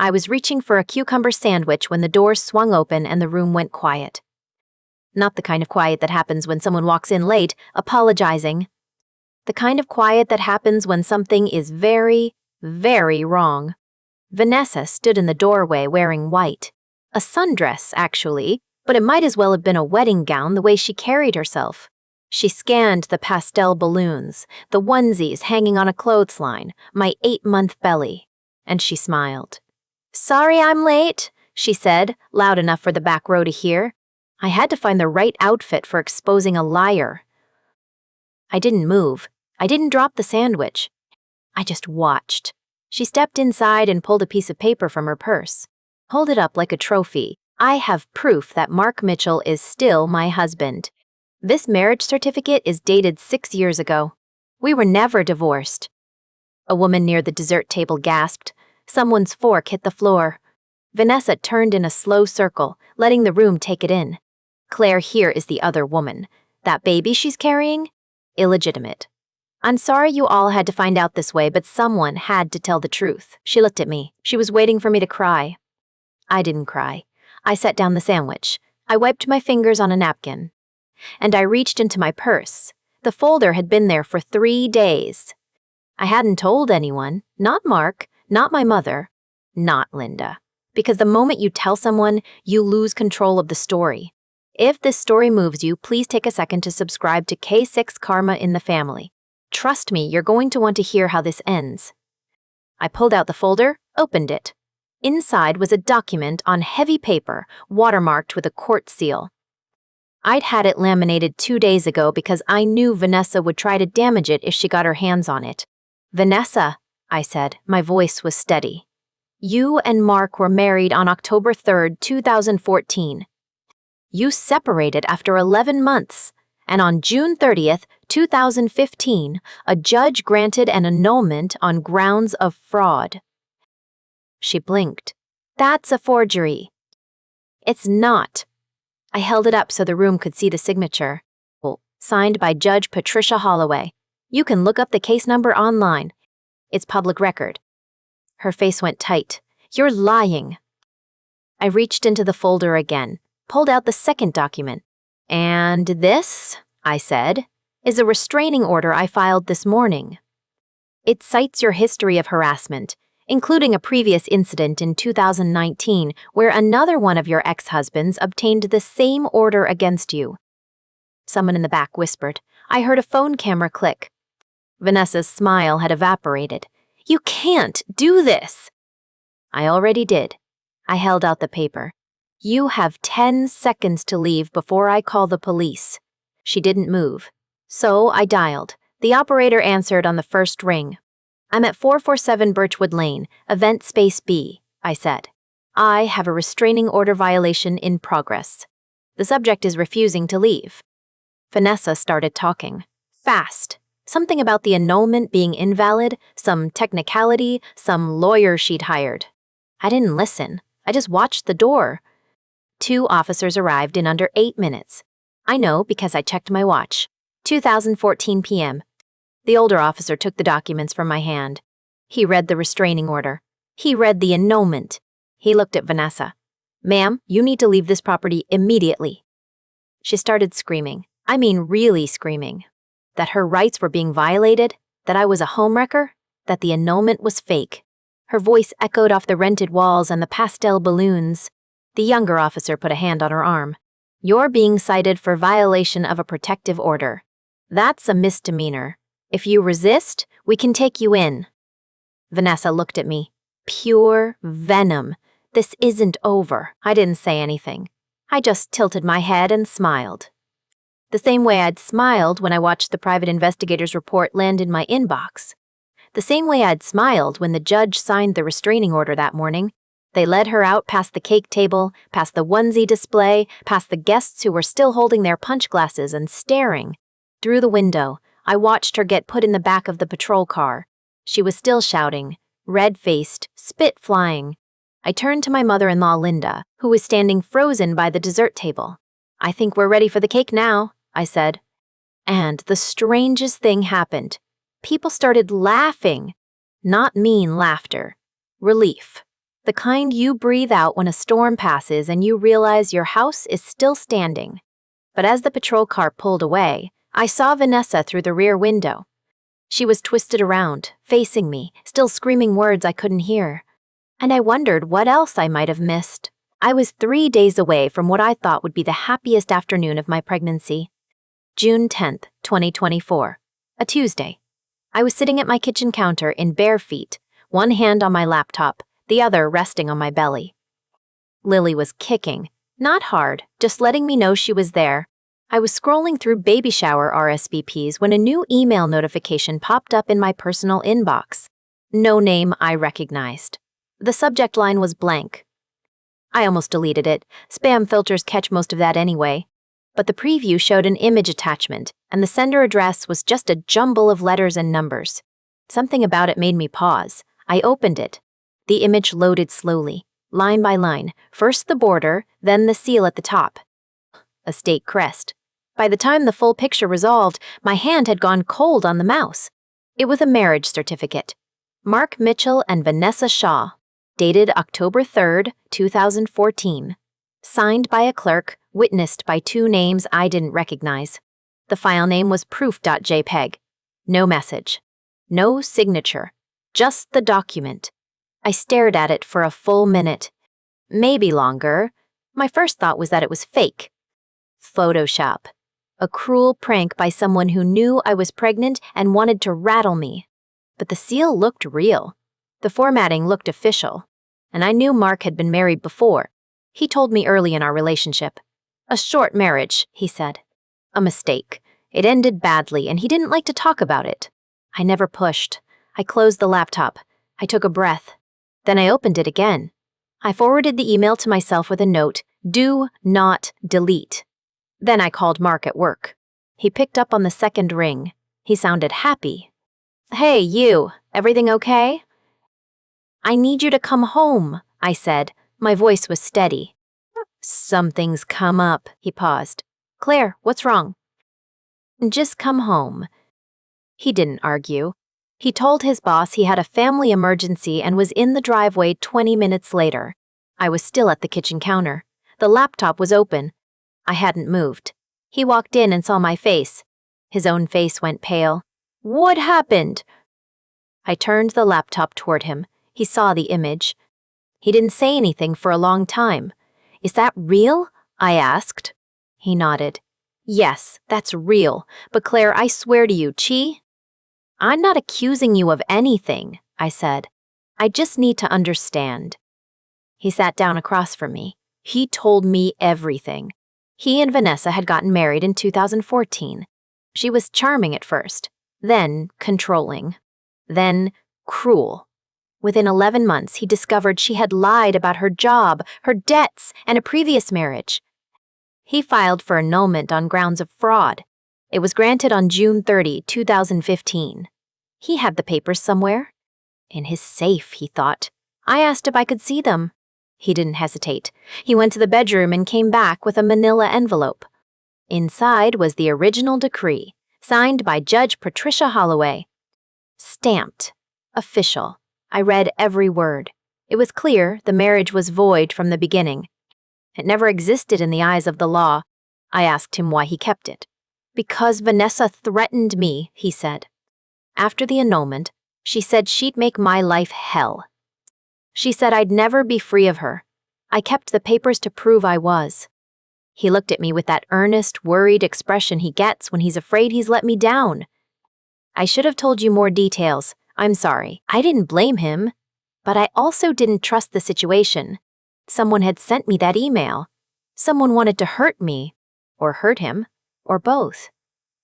I was reaching for a cucumber sandwich when the doors swung open and the room went quiet. Not the kind of quiet that happens when someone walks in late, apologizing. The kind of quiet that happens when something is very, very wrong. Vanessa stood in the doorway wearing white. A sundress, actually, but it might as well have been a wedding gown the way she carried herself. She scanned the pastel balloons, the onesies hanging on a clothesline, my 8-month belly, and she smiled. "Sorry I'm late," she said, loud enough for the back row to hear. I had to find the right outfit for exposing a liar. I didn't move. I didn't drop the sandwich. I just watched. She stepped inside and pulled a piece of paper from her purse. "Hold it up like a trophy. I have proof that Mark Mitchell is still my husband. This marriage certificate is dated 6 years ago. We were never divorced." A woman near the dessert table gasped. Someone's fork hit the floor. Vanessa turned in a slow circle, letting the room take it in. "Claire here is the other woman. That baby she's carrying? Illegitimate. I'm sorry you all had to find out this way, but someone had to tell the truth." She looked at me. She was waiting for me to cry. I didn't cry. I set down the sandwich. I wiped my fingers on a napkin. And I reached into my purse. The folder had been there for 3 days. I hadn't told anyone, not Mark, not my mother, not Linda. Because the moment you tell someone, you lose control of the story. If this story moves you, please take a second to subscribe to K6 Karma in the Family. Trust me, you're going to want to hear how this ends. I pulled out the folder, opened it. Inside was a document on heavy paper, watermarked with a court seal. I'd had it laminated 2 days ago because I knew Vanessa would try to damage it if she got her hands on it. "Vanessa," I said, my voice was steady. "You and Mark were married on October 3rd, 2014. You separated after 11 months, and on June 30th, 2015, a judge granted an annulment on grounds of fraud." She blinked. "That's a forgery." "It's not." I held it up so the room could see the signature. Signed by Judge Patricia Holloway. You can look up the case number online. It's public record. Her face went tight. "You're lying." I reached into the folder again, pulled out the second document. "And this," I said, "is a restraining order I filed this morning. It cites your history of harassment, including a previous incident in 2019 where another one of your ex-husbands obtained the same order against you." Someone in the back whispered. I heard a phone camera click. Vanessa's smile had evaporated. "You can't do this." "I already did." I held out the paper. "You have 10 seconds to leave before I call the police." She didn't move. So I dialed. The operator answered on the first ring. "I'm at 447 Birchwood Lane, Event Space B," I said. "I have a restraining order violation in progress. The subject is refusing to leave." Vanessa started talking. Fast. Something about the annulment being invalid, some technicality, some lawyer she'd hired. I didn't listen. I just watched the door. 2 officers arrived in under 8 minutes. I know because I checked my watch. 2014 p.m. The older officer took the documents from my hand. He read the restraining order. He read the annulment. He looked at Vanessa. "Ma'am, you need to leave this property immediately." She started screaming. I mean really screaming. That her rights were being violated, that I was a homewrecker, that the annulment was fake. Her voice echoed off the rented walls and the pastel balloons. The younger officer put a hand on her arm. "You're being cited for violation of a protective order. That's a misdemeanor. If you resist, we can take you in." Vanessa looked at me. Pure venom. This isn't over. I didn't say anything. I just tilted my head and smiled. The same way I'd smiled when I watched the private investigator's report land in my inbox. The same way I'd smiled when the judge signed the restraining order that morning. They led her out past the cake table, past the onesie display, past the guests who were still holding their punch glasses and staring. Through the window, I watched her get put in the back of the patrol car. She was still shouting, red-faced, spit flying. I turned to my mother-in-law, Linda, who was standing frozen by the dessert table. "I think we're ready for the cake now," I said. And the strangest thing happened. People started laughing. Not mean laughter. Relief. The kind you breathe out when a storm passes and you realize your house is still standing. But as the patrol car pulled away, I saw Vanessa through the rear window. She was twisted around, facing me, still screaming words I couldn't hear. And I wondered what else I might have missed. I was 3 days away from what I thought would be the happiest afternoon of my pregnancy. June 10th, 2024. A Tuesday. I was sitting at my kitchen counter in bare feet, one hand on my laptop, the other resting on my belly. Lily was kicking, not hard, just letting me know she was there. I was scrolling through baby shower RSVPs when a new email notification popped up in my personal inbox. No name I recognized. The subject line was blank. I almost deleted it. Spam filters catch most of that anyway. But the preview showed an image attachment, and the sender address was just a jumble of letters and numbers. Something about it made me pause. I opened it. The image loaded slowly, line by line, first the border, then the seal at the top. A state crest. By the time the full picture resolved, my hand had gone cold on the mouse. It was a marriage certificate. Mark Mitchell and Vanessa Shaw. Dated October 3rd, 2014. Signed by a clerk, witnessed by 2 names I didn't recognize. The file name was proof.jpg. No message. No signature. Just the document. I stared at it for a full minute. Maybe longer. My first thought was that it was fake. Photoshop. A cruel prank by someone who knew I was pregnant and wanted to rattle me. But the seal looked real. The formatting looked official. And I knew Mark had been married before. He told me early in our relationship. A short marriage, he said. A mistake. It ended badly, and he didn't like to talk about it. I never pushed. I closed the laptop. I took a breath. Then I opened it again. I forwarded the email to myself with a note, "Do not delete." Then I called Mark at work. He picked up on the second ring. He sounded happy. "Hey, you. Everything okay?" "I need you to come home," I said. My voice was steady. "Something's come up," he paused. "Claire, what's wrong?" "Just come home." He didn't argue. He told his boss he had a family emergency and was in the driveway 20 minutes later. I was still at the kitchen counter. The laptop was open. I hadn't moved. He walked in and saw my face. His own face went pale. "What happened?" I turned the laptop toward him. He saw the image. He didn't say anything for a long time. "Is that real?" I asked. He nodded. "Yes, that's real. But Claire, I swear to you, I'm not accusing you of anything," I said. "I just need to understand." He sat down across from me. He told me everything. He and Vanessa had gotten married in 2014. She was charming at first, then controlling, then cruel. Within 11 months, he discovered she had lied about her job, her debts, and a previous marriage. He filed for annulment on grounds of fraud. It was granted on June 30, 2015. He had the papers somewhere. In his safe, he thought. I asked if I could see them. He didn't hesitate. He went to the bedroom and came back with a manila envelope. Inside was the original decree, signed by Judge Patricia Holloway. Stamped. Official. I read every word. It was clear the marriage was void from the beginning. It never existed in the eyes of the law. I asked him why he kept it. "Because Vanessa threatened me," he said. After the annulment, she said she'd make my life hell. She said I'd never be free of her. I kept the papers to prove I was. He looked at me with that earnest, worried expression he gets when he's afraid he's let me down. "I should have told you more details. I'm sorry. I didn't blame him. But I also didn't trust the situation. Someone had sent me that email. Someone wanted to hurt me, or hurt him, or both.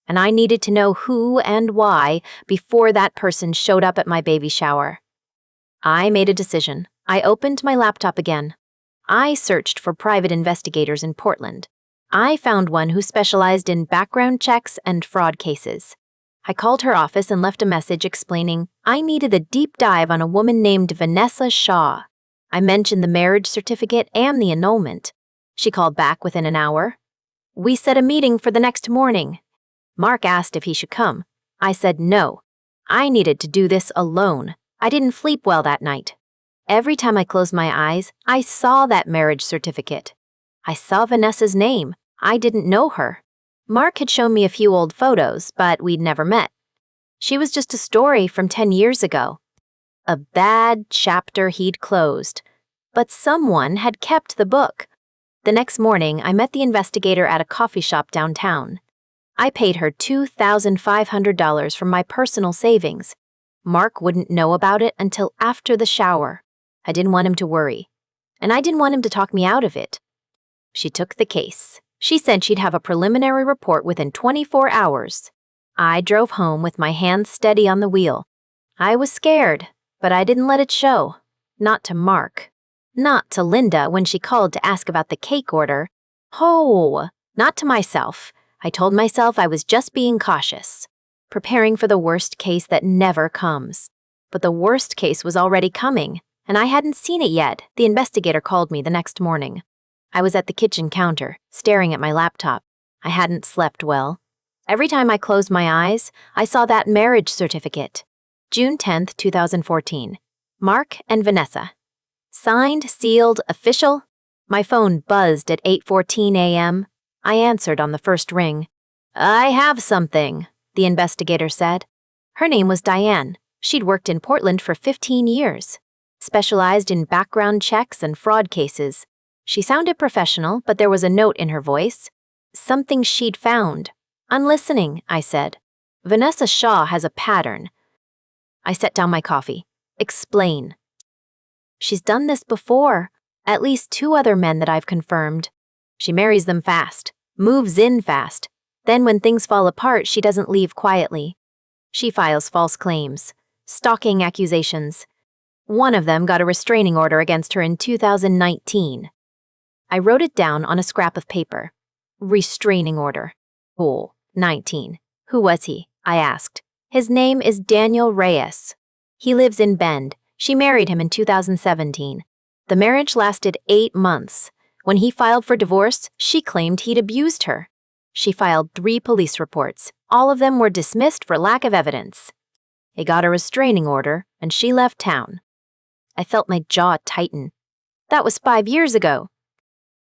And I needed to know who and why before that person showed up at my baby shower." I made a decision. I opened my laptop again. I searched for private investigators in Portland. I found one who specialized in background checks and fraud cases. I called her office and left a message explaining I needed a deep dive on a woman named Vanessa Shaw. I mentioned the marriage certificate and the annulment. She called back within an hour. We set a meeting for the next morning. Mark asked if he should come. I said no. I needed to do this alone. I didn't sleep well that night. Every time I closed my eyes, I saw that marriage certificate. I saw Vanessa's name. I didn't know her. Mark had shown me a few old photos, but we'd never met. She was just a story from 10 years ago. A bad chapter he'd closed. But someone had kept the book. The next morning, I met the investigator at a coffee shop downtown. I paid her $2,500 from my personal savings. Mark wouldn't know about it until after the shower. I didn't want him to worry. And I didn't want him to talk me out of it. She took the case. She said she'd have a preliminary report within 24 hours. I drove home with my hands steady on the wheel. I was scared, but I didn't let it show. Not to Mark. Not to Linda when she called to ask about the cake order. Oh, not to myself. I told myself I was just being cautious, preparing for the worst case that never comes. But the worst case was already coming, and I hadn't seen it yet. The investigator called me the next morning. I was at the kitchen counter, staring at my laptop. I hadn't slept well. Every time I closed my eyes, I saw that marriage certificate. June 10th, 2014. Mark and Vanessa. Signed, sealed, official. My phone buzzed at 8:14 a.m. I answered on the first ring. "I have something," the investigator said. Her name was Diane. She'd worked in Portland for 15 years, specialized in background checks and fraud cases. She sounded professional, but there was a note in her voice. Something she'd found. "I'm listening," I said. "Vanessa Shaw has a pattern." I set down my coffee. "Explain." "She's done this before. At least 2 other men that I've confirmed. She marries them fast, moves in fast. Then when things fall apart, she doesn't leave quietly. She files false claims, stalking accusations. One of them got a restraining order against her in 2019. I wrote it down on a scrap of paper. Restraining order. Oh, 19. Who was he? I asked. His name is Daniel Reyes. He lives in Bend. She married him in 2017. The marriage lasted 8 months. When he filed for divorce, she claimed he'd abused her. She filed 3 police reports. All of them were dismissed for lack of evidence. He got a restraining order, and she left town. I felt my jaw tighten. That was 5 years ago.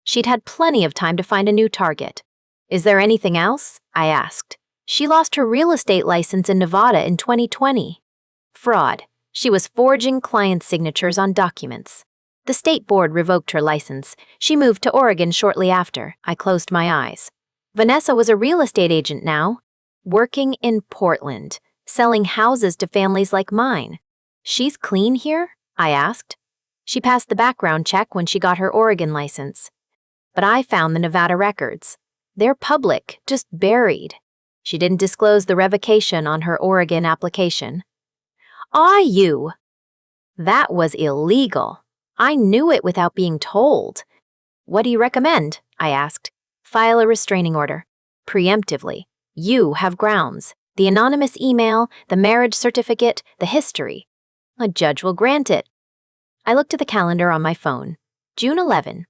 She'd had plenty of time to find a new target. "Is there anything else?" I asked. "She lost her real estate license in Nevada in 2020. Fraud. She was forging client signatures on documents. The state board revoked her license. She moved to Oregon shortly after. I closed my eyes. Vanessa was a real estate agent now, working in Portland, selling houses to families like mine. She's clean here?" I asked. She passed the background check when she got her Oregon license. But I found the Nevada records. They're public, just buried. She didn't disclose the revocation on her Oregon application. You! That was illegal. I knew it without being told. "What do you recommend?" I asked. "File a restraining order. Preemptively. You have grounds. The anonymous email, the marriage certificate, the history. A judge will grant it." I looked at the calendar on my phone. June 11.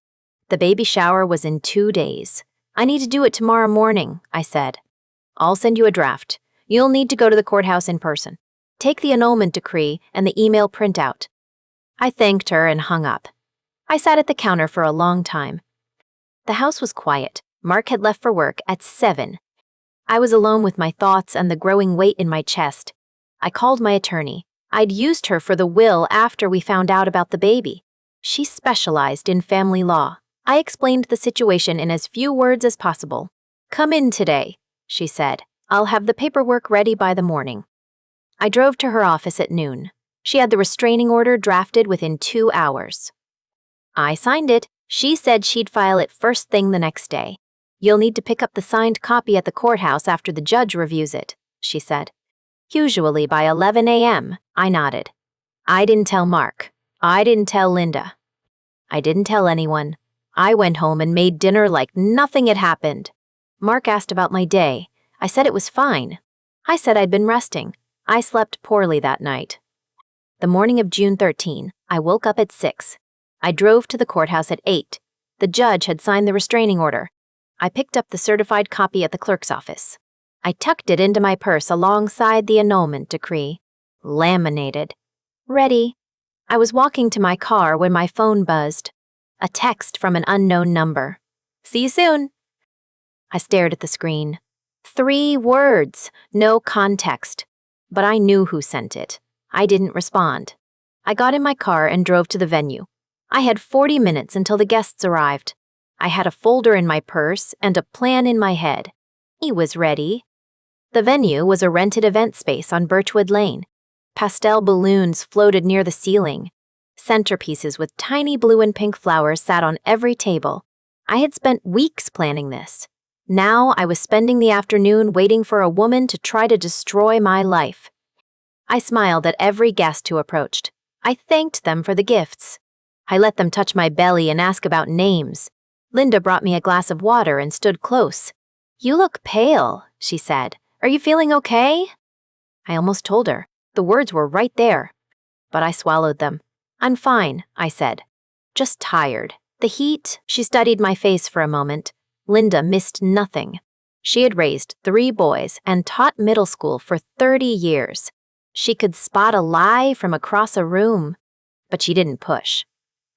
The baby shower was in 2 days. "I need to do it tomorrow morning," I said. "I'll send you a draft. You'll need to go to the courthouse in person. Take the annulment decree and the email printout." I thanked her and hung up. I sat at the counter for a long time. The house was quiet. Mark had left for work at 7. I was alone with my thoughts and the growing weight in my chest. I called my attorney. I'd used her for the will after we found out about the baby. She specialized in family law. I explained the situation in as few words as possible. "Come in today," she said. "I'll have the paperwork ready by the morning." I drove to her office at noon. She had the restraining order drafted within 2 hours. I signed it. She said she'd file it first thing the next day. "You'll need to pick up the signed copy at the courthouse after the judge reviews it," she said. "Usually by 11 a.m., I nodded. I didn't tell Mark. I didn't tell Linda. I didn't tell anyone. I went home and made dinner like nothing had happened. Mark asked about my day. I said it was fine. I said I'd been resting. I slept poorly that night. The morning of June 13, I woke up at 6. I drove to the courthouse at 8. The judge had signed the restraining order. I picked up the certified copy at the clerk's office. I tucked it into my purse alongside the annulment decree. Laminated. Ready. I was walking to my car when my phone buzzed. A text from an unknown number. "See you soon." I stared at the screen. 3 words, no context. But I knew who sent it. I didn't respond. I got in my car and drove to the venue. I had 40 minutes until the guests arrived. I had a folder in my purse and a plan in my head. He was ready. The venue was a rented event space on Birchwood Lane. Pastel balloons floated near the ceiling. Centerpieces with tiny blue and pink flowers sat on every table. I had spent weeks planning this. Now I was spending the afternoon waiting for a woman to try to destroy my life. I smiled at every guest who approached. I thanked them for the gifts. I let them touch my belly and ask about names. Linda brought me a glass of water and stood close. "You look pale," she said. "Are you feeling okay?" I almost told her. The words were right there. But I swallowed them. "I'm fine," I said. "Just tired. The heat." She studied my face for a moment. Linda missed nothing. She had raised 3 boys and taught middle school for 30 years. She could spot a lie from across a room. But she didn't push.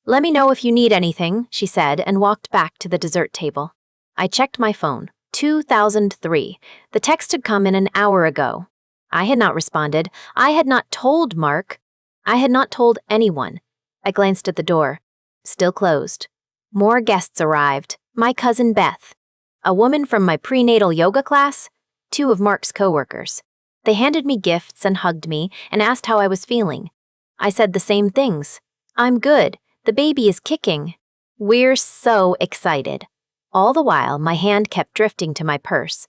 "Let me know if you need anything," she said and walked back to the dessert table. I checked my phone. 2003. The text had come in an hour ago. I had not responded. I had not told Mark. I had not told anyone. I glanced at the door. Still closed. More guests arrived. My cousin Beth. A woman from my prenatal yoga class. 2 of Mark's coworkers. They handed me gifts and hugged me and asked how I was feeling. I said the same things. "I'm good. The baby is kicking." We're so excited. All the while, my hand kept drifting to my purse.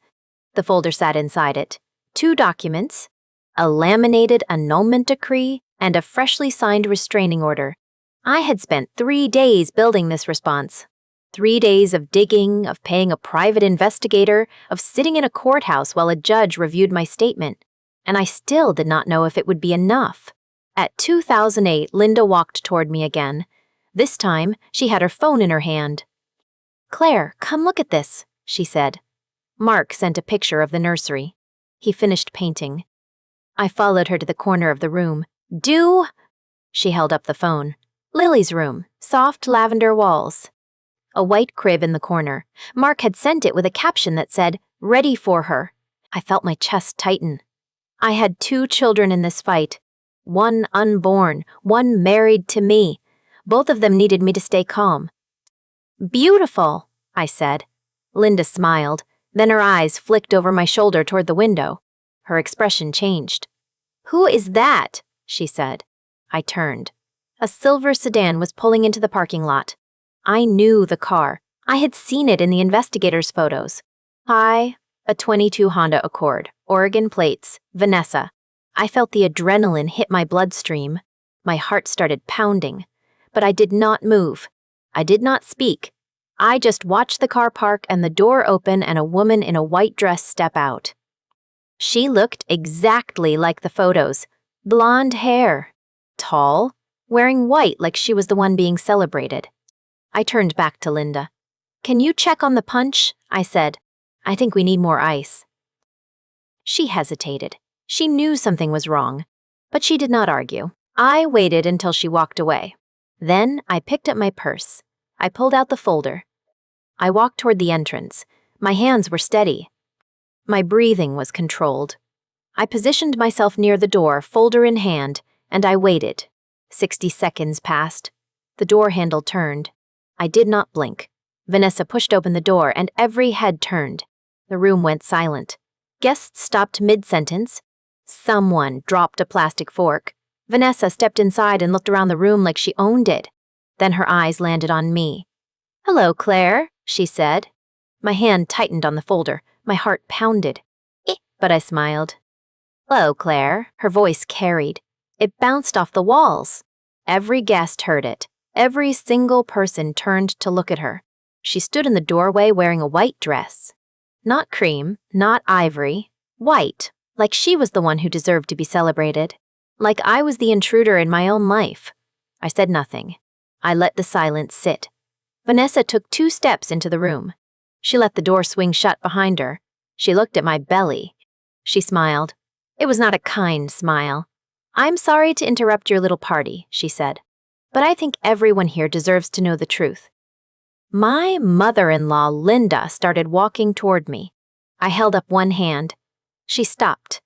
The folder sat inside it. 2 documents, a laminated annulment decree, and a freshly signed restraining order. I had spent 3 days building this response. 3 days of digging, of paying a private investigator, of sitting in a courthouse while a judge reviewed my statement. And I still did not know if it would be enough. At 2008, Linda walked toward me again. This time, she had her phone in her hand. "Claire, come look at this," she said. Mark sent a picture of the nursery. He finished painting. I followed her to the corner of the room. "Do?" She held up the phone. "Lily's room, soft lavender walls." A white crib in the corner. Mark had sent it with a caption that said, "Ready for her." I felt my chest tighten. I had 2 children in this fight. 1 unborn, 1 married to me. Both of them needed me to stay calm. "Beautiful," I said. Linda smiled. Then her eyes flicked over my shoulder toward the window. Her expression changed. "Who is that?" she said. I turned. A silver sedan was pulling into the parking lot. I knew the car. I had seen it in the investigators' photos. Hi, a 22 Honda Accord, Oregon plates, Vanessa. I felt the adrenaline hit my bloodstream. My heart started pounding. But I did not move. I did not speak. I just watched the car park and the door open and a woman in a white dress step out. She looked exactly like the photos. Blonde hair. Tall. Wearing white like she was the one being celebrated. I turned back to Linda. "Can you check on the punch?" I said. "I think we need more ice." She hesitated. She knew something was wrong. But she did not argue. I waited until she walked away. Then I picked up my purse. I pulled out the folder. I walked toward the entrance. My hands were steady. My breathing was controlled. I positioned myself near the door, folder in hand, and I waited. 60 seconds passed. The door handle turned. I did not blink. Vanessa pushed open the door and every head turned. The room went silent. Guests stopped mid-sentence. Someone dropped a plastic fork. Vanessa stepped inside and looked around the room like she owned it. Then her eyes landed on me. "Hello, Claire," she said. My hand tightened on the folder. My heart pounded. But I smiled. "Hello, Claire," her voice carried. It bounced off the walls. Every guest heard it. Every single person turned to look at her. She stood in the doorway wearing a white dress. Not cream, not ivory. White, like she was the one who deserved to be celebrated. Like I was the intruder in my own life. I said nothing. I let the silence sit. Vanessa took 2 steps into the room. She let the door swing shut behind her. She looked at my belly. She smiled. It was not a kind smile. I'm sorry to interrupt your little party, she said, but I think everyone here deserves to know the truth. My mother-in-law, Linda, started walking toward me. I held up one hand. She stopped.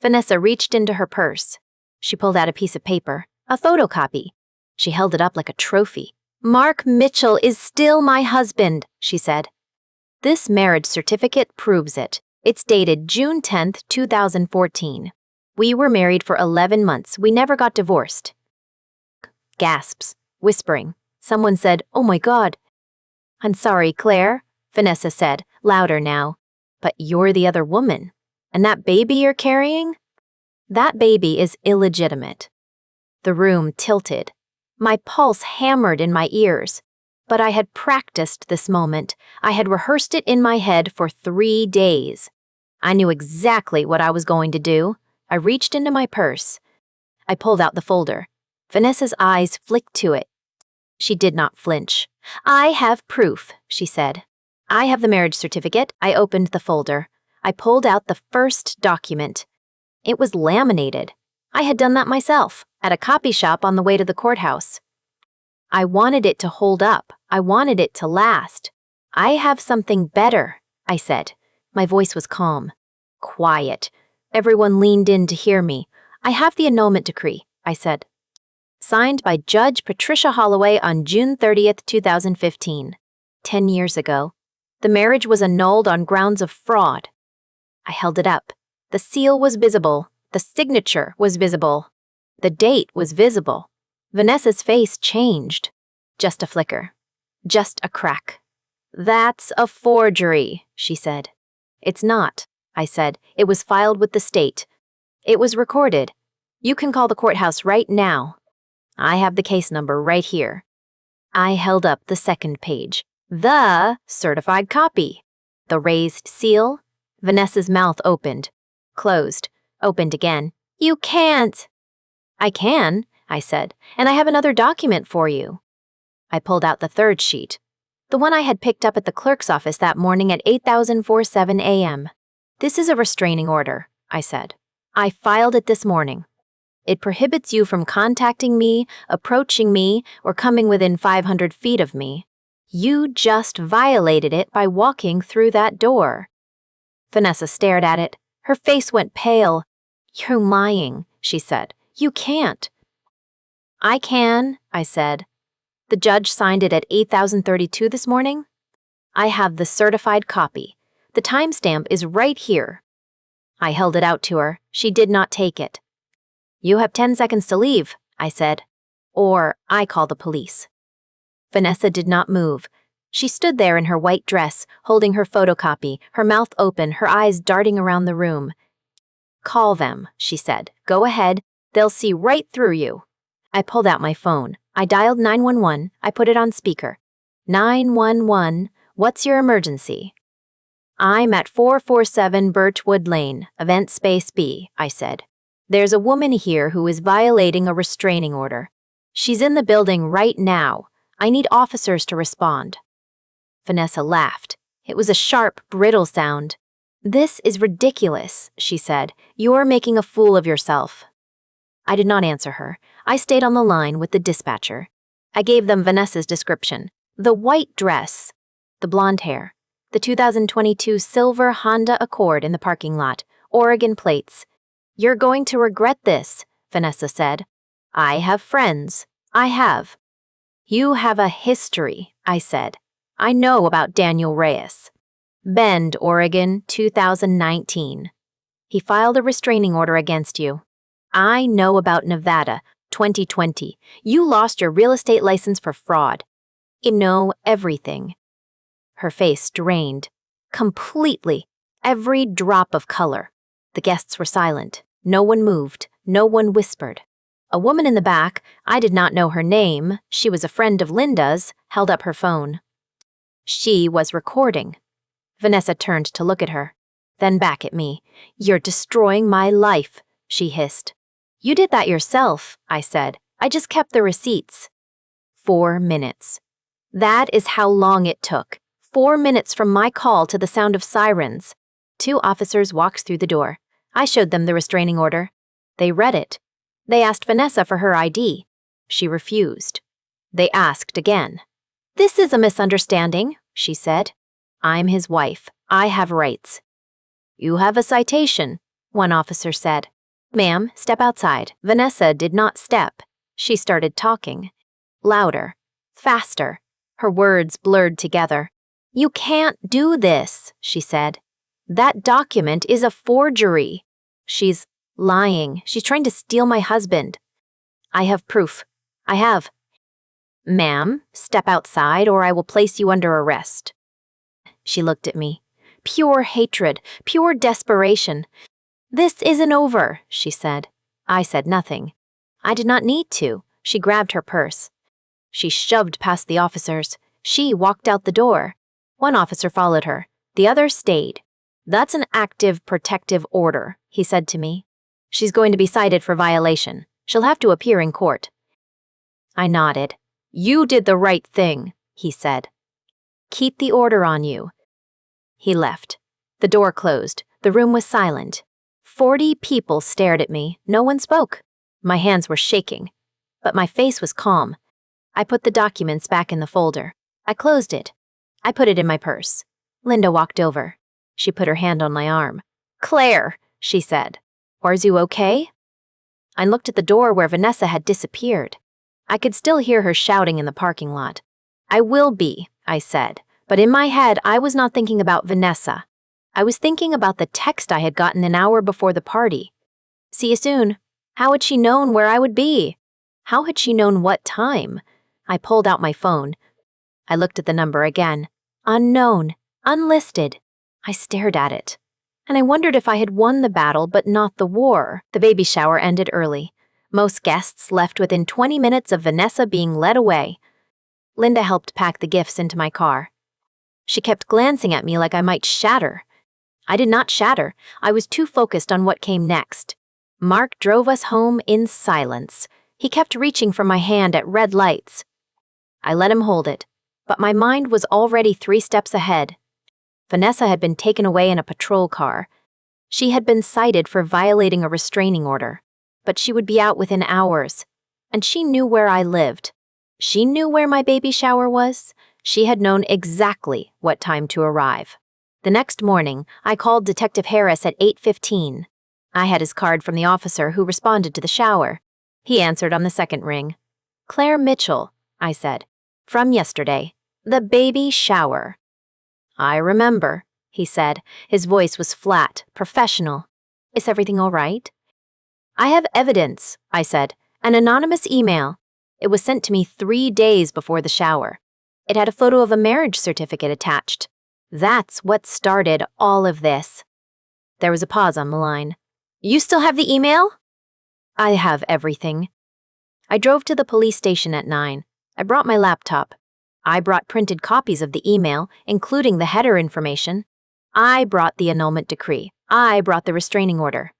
Vanessa reached into her purse. She pulled out a piece of paper, a photocopy. She held it up like a trophy. Mark Mitchell is still my husband, she said. This marriage certificate proves it. It's dated June 10th, 2014. We were married for 11 months. We never got divorced. Gasps, whispering. Someone said, "Oh my God." "I'm sorry, Claire," Vanessa said, louder now. "But you're the other woman. And that baby you're carrying? That baby is illegitimate." The room tilted. My pulse hammered in my ears. But I had practiced this moment. I had rehearsed it in my head for 3 days. I knew exactly what I was going to do. I reached into my purse. I pulled out the folder. Vanessa's eyes flicked to it. She did not flinch. "I have proof," she said. "I have the marriage certificate." I opened the folder. I pulled out the first document. It was laminated. I had done that myself, at a copy shop on the way to the courthouse. I wanted it to hold up. I wanted it to last. "I have something better," I said. My voice was calm. Quiet. Everyone leaned in to hear me. "I have the annulment decree," I said. "Signed by Judge Patricia Holloway on June 30th, 2015. 10 years ago. The marriage was annulled on grounds of fraud." I held it up. The seal was visible. The signature was visible. The date was visible. Vanessa's face changed. Just a flicker. Just a crack. "That's a forgery," she said. "It's not," I said. "It was filed with the state. It was recorded. You can call the courthouse right now. I have the case number right here." I held up the second page. The certified copy. The raised seal. Vanessa's mouth opened. Closed. Opened again. "You can't." "I can," I said, "and I have another document for you." I pulled out the third sheet. The one I had picked up at the clerk's office that morning at 8:47 a.m. "This is a restraining order," I said. "I filed it this morning. It prohibits you from contacting me, approaching me, or coming within 500 feet of me. You just violated it by walking through that door." Vanessa stared at it. Her face went pale. "You're lying," she said. "You can't." "I can," I said. "The judge signed it at 8:32 this morning. I have the certified copy. The timestamp is right here." I held it out to her. She did not take it. "You have 10 seconds to leave," I said. "Or I call the police." Vanessa did not move. She stood there in her white dress, holding her photocopy, her mouth open, her eyes darting around the room. "Call them," she said. "Go ahead. They'll see right through you." I pulled out my phone. I dialed 911. I put it on speaker. 911, what's your emergency?" "I'm at 447 Birchwood Lane, Event Space B," I said. "There's a woman here who is violating a restraining order. She's in the building right now. I need officers to respond." Vanessa laughed. It was a sharp, brittle sound. "This is ridiculous," she said. "You're making a fool of yourself." I did not answer her. I stayed on the line with the dispatcher. I gave them Vanessa's description. The white dress, the blonde hair, the 2022 silver Honda Accord in the parking lot, Oregon plates. "You're going to regret this," Vanessa said. "I have friends. I have." "You have a history," I said. "I know about Daniel Reyes. Bend, Oregon, 2019. He filed a restraining order against you. I know about Nevada, 2020. You lost your real estate license for fraud. You know everything." Her face drained. Completely. Every drop of color. The guests were silent. No one moved. No one whispered. A woman in the back, I did not know her name, she was a friend of Linda's, held up her phone. She was recording. Vanessa turned to look at her, then back at me. "You're destroying my life," she hissed. "You did that yourself," I said. "I just kept the receipts." 4 minutes. That is how long it took. 4 minutes from my call to the sound of sirens. 2 officers walked through the door. I showed them the restraining order. They read it. They asked Vanessa for her ID. She refused. They asked again. This is a misunderstanding, she said. I'm his wife. I have rights. You have a citation, one officer said. Ma'am, step outside. Vanessa did not step. She started talking. Louder. Faster. Her words blurred together. You can't do this, she said. That document is a forgery. She's lying. She's trying to steal my husband. I have proof. I have. Ma'am, step outside or I will place you under arrest. She looked at me. Pure hatred, pure desperation. This isn't over, she said. I said nothing. I did not need to. She grabbed her purse. She shoved past the officers. She walked out the door. One officer followed her. The other stayed. That's an active protective order, he said to me. She's going to be cited for violation. She'll have to appear in court. I nodded. You did the right thing, he said. Keep the order on you. He left. The door closed. The room was silent. 40 people stared at me. No one spoke. My hands were shaking, but my face was calm. I put the documents back in the folder. I closed it. I put it in my purse. Linda walked over. She put her hand on my arm. Claire, she said. Are you okay? I looked at the door where Vanessa had disappeared. I could still hear her shouting in the parking lot. I will be, I said, but in my head I was not thinking about Vanessa. I was thinking about the text I had gotten an hour before the party. See you soon. How had she known where I would be? How had she known what time? I pulled out my phone. I looked at the number again. Unknown. Unlisted. I stared at it. And I wondered if I had won the battle but not the war. The baby shower ended early. Most guests left within 20 minutes of Vanessa being led away. Linda helped pack the gifts into my car. She kept glancing at me like I might shatter. I did not shatter. I was too focused on what came next. Mark drove us home in silence. He kept reaching for my hand at red lights. I let him hold it, but my mind was already 3 steps ahead. Vanessa had been taken away in a patrol car. She had been cited for violating a restraining order, but she would be out within hours. And she knew where I lived. She knew where my baby shower was. She had known exactly what time to arrive. The next morning, I called Detective Harris at 8:15. I had his card from the officer who responded to the shower. He answered on the second ring. Claire Mitchell, I said. From yesterday. The baby shower. I remember, he said. His voice was flat, professional. Is everything all right? I have evidence, I said. An anonymous email. It was sent to me 3 days before the shower. It had a photo of a marriage certificate attached. That's what started all of this. There was a pause on the line. You still have the email? I have everything. I drove to the police station at 9. I brought my laptop. I brought printed copies of the email, including the header information. I brought the annulment decree. I brought the restraining order.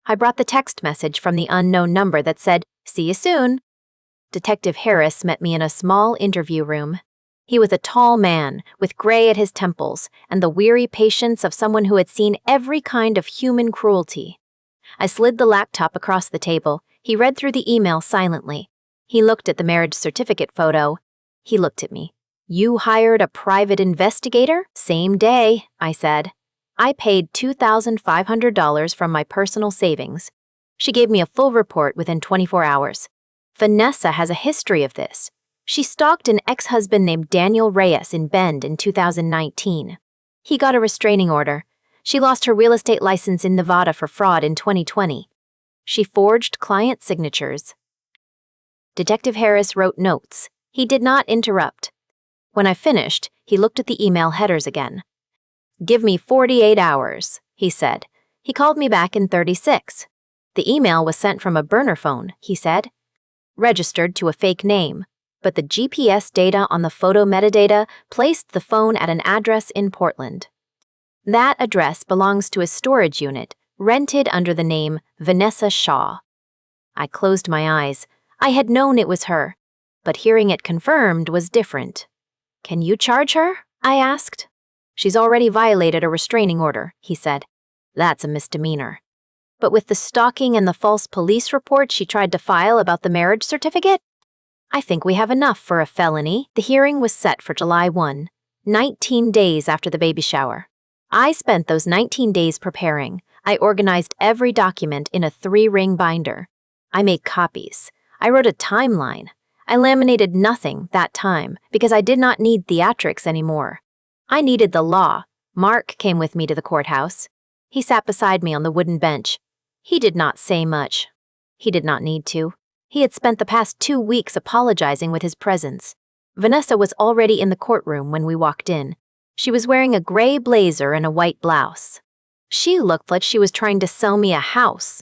I brought the text message from the unknown number that said, "See you soon." Detective Harris met me in a small interview room. He was a tall man, with gray at his temples, and the weary patience of someone who had seen every kind of human cruelty. I slid the laptop across the table. He read through the email silently. He looked at the marriage certificate photo. He looked at me. You hired a private investigator? Same day, I said. I paid $2,500 from my personal savings. She gave me a full report within 24 hours. Vanessa has a history of this. She stalked an ex-husband named Daniel Reyes in Bend in 2019. He got a restraining order. She lost her real estate license in Nevada for fraud in 2020. She forged client signatures. Detective Harris wrote notes. He did not interrupt. When I finished, he looked at the email headers again. Give me 48 hours, he said. He called me back in 36. The email was sent from a burner phone, he said. Registered to a fake name, but the GPS data on the photo metadata placed the phone at an address in Portland. That address belongs to a storage unit rented under the name Vanessa Shaw. I closed my eyes. I had known it was her, but hearing it confirmed was different. Can you charge her? I asked. She's already violated a restraining order, he said. That's a misdemeanor. But with the stalking and the false police report she tried to file about the marriage certificate, I think we have enough for a felony. The hearing was set for July 1, 19 days after the baby shower. I spent those 19 days preparing. I organized every document in a 3-ring binder. I made copies. I wrote a timeline. I laminated nothing that time because I did not need theatrics anymore. I needed the law. Mark came with me to the courthouse. He sat beside me on the wooden bench. He did not say much. He did not need to. He had spent the past 2 weeks apologizing with his presence. Vanessa was already in the courtroom when we walked in. She was wearing a gray blazer and a white blouse. She looked like she was trying to sell me a house.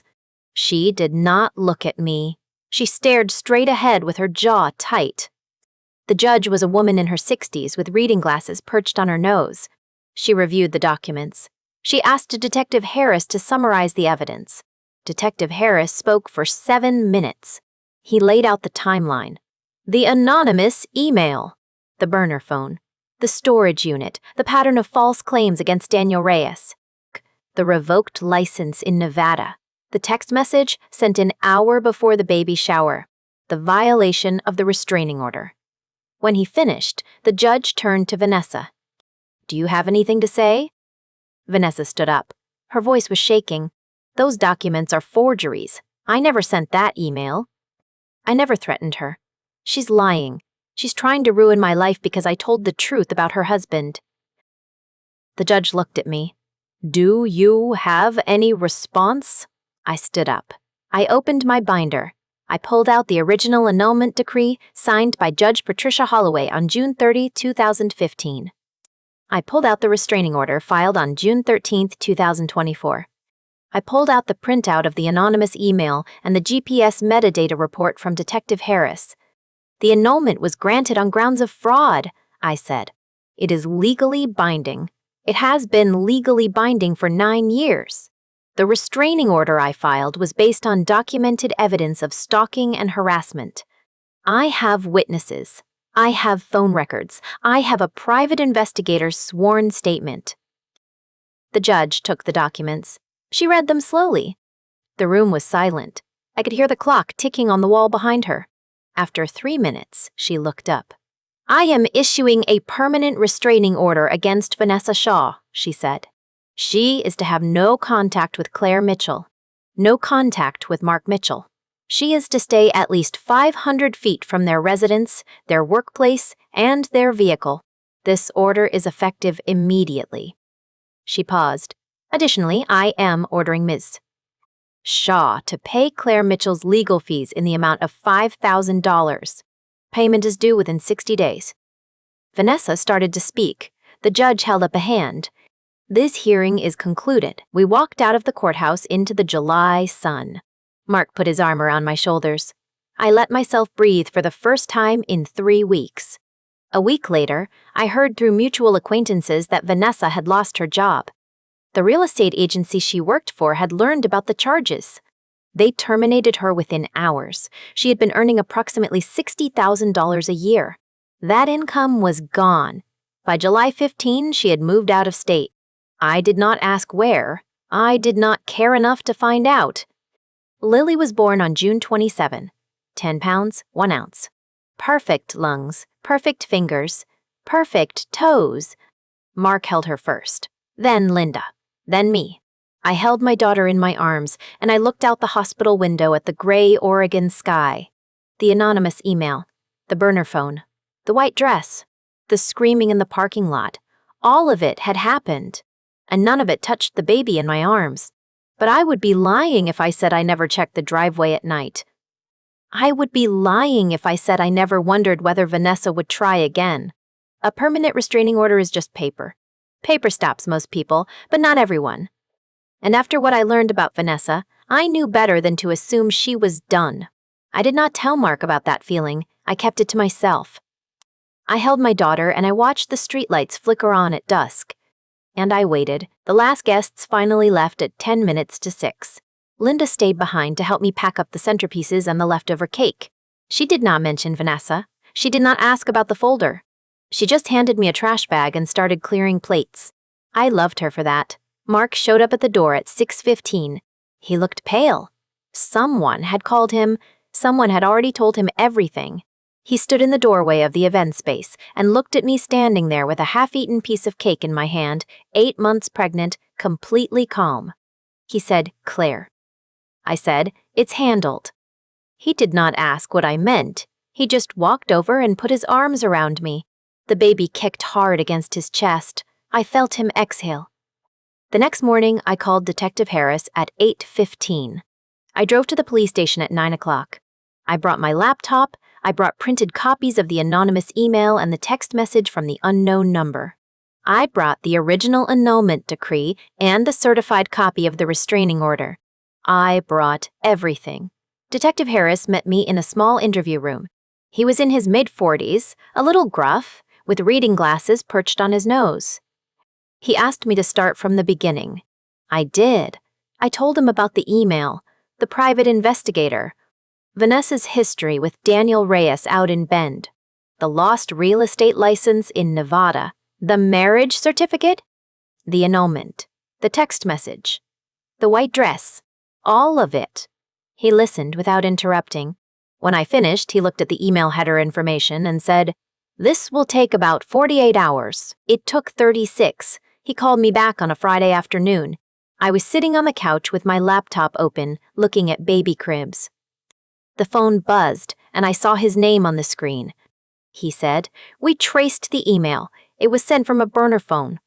She did not look at me. She stared straight ahead with her jaw tight. The judge was a woman in her 60s with reading glasses perched on her nose. She reviewed the documents. She asked Detective Harris to summarize the evidence. Detective Harris spoke for 7 minutes. He laid out the timeline. The anonymous email. The burner phone. The storage unit. The pattern of false claims against Daniel Reyes. The revoked license in Nevada. The text message sent an hour before the baby shower. The violation of the restraining order. When he finished, the judge turned to Vanessa. Do you have anything to say? Vanessa stood up. Her voice was shaking. Those documents are forgeries. I never sent that email. I never threatened her. She's lying. She's trying to ruin my life because I told the truth about her husband. The judge looked at me. Do you have any response? I stood up. I opened my binder. I pulled out the original annulment decree signed by Judge Patricia Holloway on June 30, 2015. I pulled out the restraining order filed on June 13, 2024. I pulled out the printout of the anonymous email and the GPS metadata report from Detective Harris. The annulment was granted on grounds of fraud, I said. It is legally binding. It has been legally binding for 9 years. The restraining order I filed was based on documented evidence of stalking and harassment. I have witnesses. I have phone records. I have a private investigator's sworn statement. The judge took the documents. She read them slowly. The room was silent. I could hear the clock ticking on the wall behind her. After 3 minutes, she looked up. I am issuing a permanent restraining order against Vanessa Shaw, she said. She is to have no contact with Claire Mitchell. No contact with Mark Mitchell. She is to stay at least 500 feet from their residence, their workplace, and their vehicle. This order is effective immediately. She paused. Additionally, I am ordering Ms. Shaw to pay Claire Mitchell's legal fees in the amount of $5,000. Payment is due within 60 days. Vanessa started to speak. The judge held up a hand. This hearing is concluded. We walked out of the courthouse into the July sun. Mark put his arm around my shoulders. I let myself breathe for the first time in 3 weeks. A week later, I heard through mutual acquaintances that Vanessa had lost her job. The real estate agency she worked for had learned about the charges. They terminated her within hours. She had been earning approximately $60,000 a year. That income was gone. By July 15, she had moved out of state. I did not ask where. I did not care enough to find out. Lily was born on June 27, 10 pounds, 1 ounce. Perfect lungs, perfect fingers, perfect toes. Mark held her first, then Linda, then me. I held my daughter in my arms, and I looked out the hospital window at the gray Oregon sky. The anonymous email, the burner phone, the white dress, the screaming in the parking lot. All of it had happened, and none of it touched the baby in my arms. But I would be lying if I said I never checked the driveway at night. I would be lying if I said I never wondered whether Vanessa would try again. A permanent restraining order is just paper. Paper stops most people, but not everyone. And after what I learned about Vanessa, I knew better than to assume she was done. I did not tell Mark about that feeling. I kept it to myself. I held my daughter and I watched the streetlights flicker on at dusk. And I waited. The last guests finally left at 10 minutes to 6. Linda stayed behind to help me pack up the centerpieces and the leftover cake. She did not mention Vanessa. She did not ask about the folder. She just handed me a trash bag and started clearing plates. I loved her for that. Mark showed up at the door at 6:15. He looked pale. Someone had called him. Someone had already told him everything. He stood in the doorway of the event space and looked at me standing there with a half-eaten piece of cake in my hand, 8 months pregnant, completely calm. He said, "Claire." I said, "It's handled." He did not ask what I meant. He just walked over and put his arms around me. The baby kicked hard against his chest. I felt him exhale. The next morning, I called Detective Harris at 8:15. I drove to the police station at 9 o'clock. I brought my laptop. I brought printed copies of the anonymous email and the text message from the unknown number. I brought the original annulment decree and the certified copy of the restraining order. I brought everything. Detective Harris met me in a small interview room. He was in his mid-40s, a little gruff, with reading glasses perched on his nose. He asked me to start from the beginning. I did. I told him about the email, the private investigator, Vanessa's history with Daniel Reyes out in Bend, the lost real estate license in Nevada, the marriage certificate, the annulment, the text message, the white dress, all of it. He listened without interrupting. When I finished, he looked at the email header information and said, "This will take about 48 hours. It took 36. He called me back on a Friday afternoon. I was sitting on the couch with my laptop open, looking at baby cribs. The phone buzzed, and I saw his name on the screen. He said, "We traced the email. It was sent from a burner phone.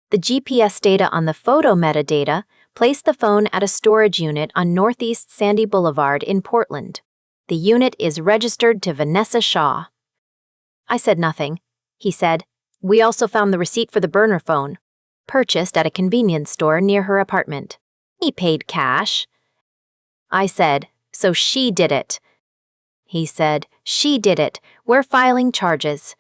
The GPS data on the photo metadata placed the phone at a storage unit on Northeast Sandy Boulevard in Portland. The unit is registered to Vanessa Shaw." I said nothing. He said, "We also found the receipt for the burner phone, purchased at a convenience store near her apartment. He paid cash." I said, "So she did it." He said, "She did it. We're filing charges."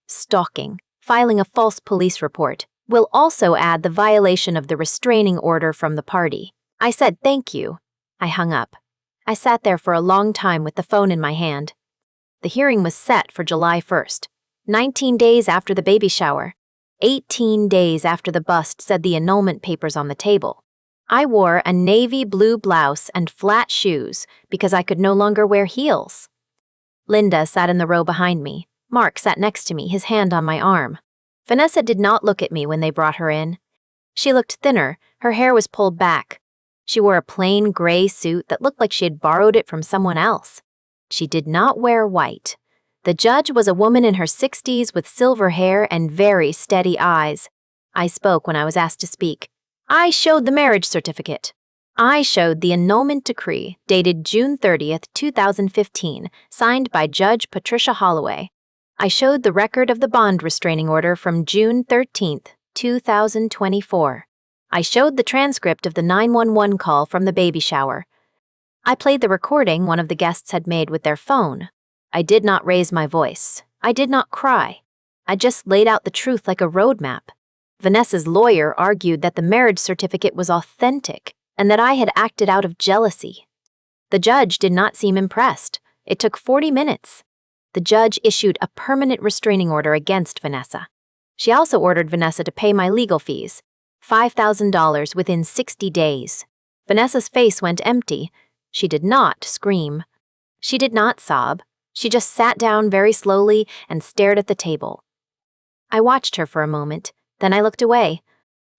Stalking, filing a false police report, will also add the violation of the restraining order from the party. I said thank you. I hung up. I sat there for a long time with the phone in my hand. The hearing was set for July 1st, 19 days after the baby shower, 18 days after the bust said the annulment papers on the table. I wore a navy blue blouse and flat shoes because I could no longer wear heels. Linda sat in the row behind me. Mark sat next to me, his hand on my arm. Vanessa did not look at me when they brought her in. She looked thinner, her hair was pulled back. She wore a plain gray suit that looked like she had borrowed it from someone else. She did not wear white. The judge was a woman in her 60s with silver hair and very steady eyes. I spoke when I was asked to speak. I showed the marriage certificate. I showed the annulment decree dated June 30th, 2015, signed by Judge Patricia Holloway. I showed the record of the bond restraining order from June 13th, 2024. I showed the transcript of the 911 call from the baby shower. I played the recording one of the guests had made with their phone. I did not raise my voice. I did not cry. I just laid out the truth like a roadmap. Vanessa's lawyer argued that the marriage certificate was authentic and that I had acted out of jealousy. The judge did not seem impressed. It took 40 minutes. The judge issued a permanent restraining order against Vanessa. She also ordered Vanessa to pay my legal fees, $5,000 within 60 days. Vanessa's face went empty. She did not scream. She did not sob. She just sat down very slowly and stared at the table. I watched her for a moment. Then I looked away.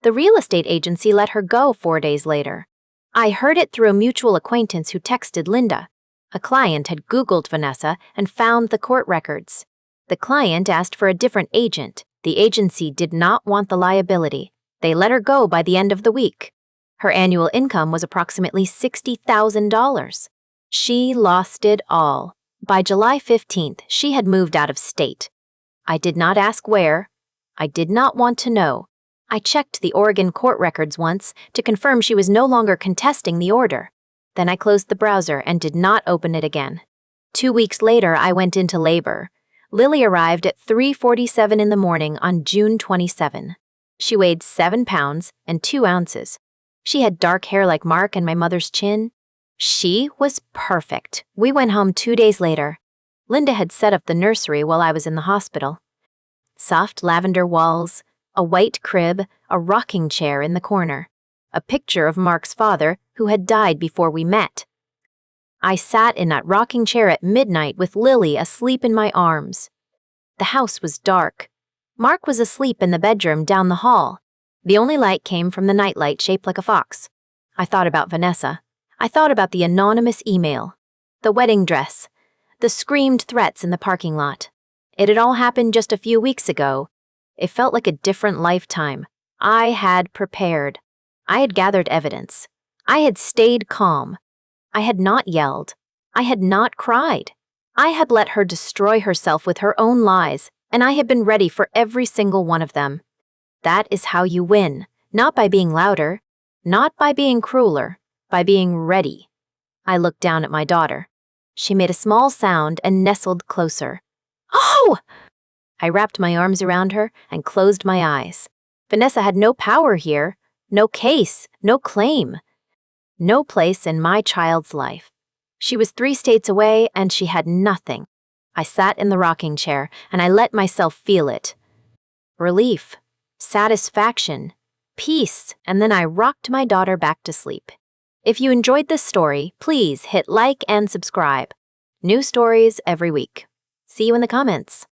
The real estate agency let her go 4 days later. I heard it through a mutual acquaintance who texted Linda. A client had Googled Vanessa and found the court records. The client asked for a different agent. The agency did not want the liability. They let her go by the end of the week. Her annual income was approximately $60,000. She lost it all. By July 15th, she had moved out of state. I did not ask where. I did not want to know. I checked the Oregon court records once to confirm she was no longer contesting the order. Then I closed the browser and did not open it again. 2 weeks later, I went into labor. Lily arrived at 3:47 in the morning on June 27. She weighed 7 pounds and 2 ounces. She had dark hair like Mark and my mother's chin. She was perfect. We went home 2 days later. Linda had set up the nursery while I was in the hospital. Soft lavender walls, a white crib, a rocking chair in the corner. A picture of Mark's father, who had died before we met. I sat in that rocking chair at midnight with Lily asleep in my arms. The house was dark. Mark was asleep in the bedroom down the hall. The only light came from the nightlight shaped like a fox. I thought about Vanessa. I thought about the anonymous email, the wedding dress, the screamed threats in the parking lot. It had all happened just a few weeks ago. It felt like a different lifetime. I had prepared. I had gathered evidence. I had stayed calm. I had not yelled. I had not cried. I had let her destroy herself with her own lies, and I had been ready for every single one of them. That is how you win, not by being louder, not by being crueler, by being ready. I looked down at my daughter. She made a small sound and nestled closer. Oh! I wrapped my arms around her and closed my eyes. Vanessa had no power here, no case, no claim, no place in my child's life. She was 3 states away and she had nothing. I sat in the rocking chair and I let myself feel it. Relief, satisfaction, peace, and then I rocked my daughter back to sleep. If you enjoyed this story, please hit like and subscribe. New stories every week. See you in the comments.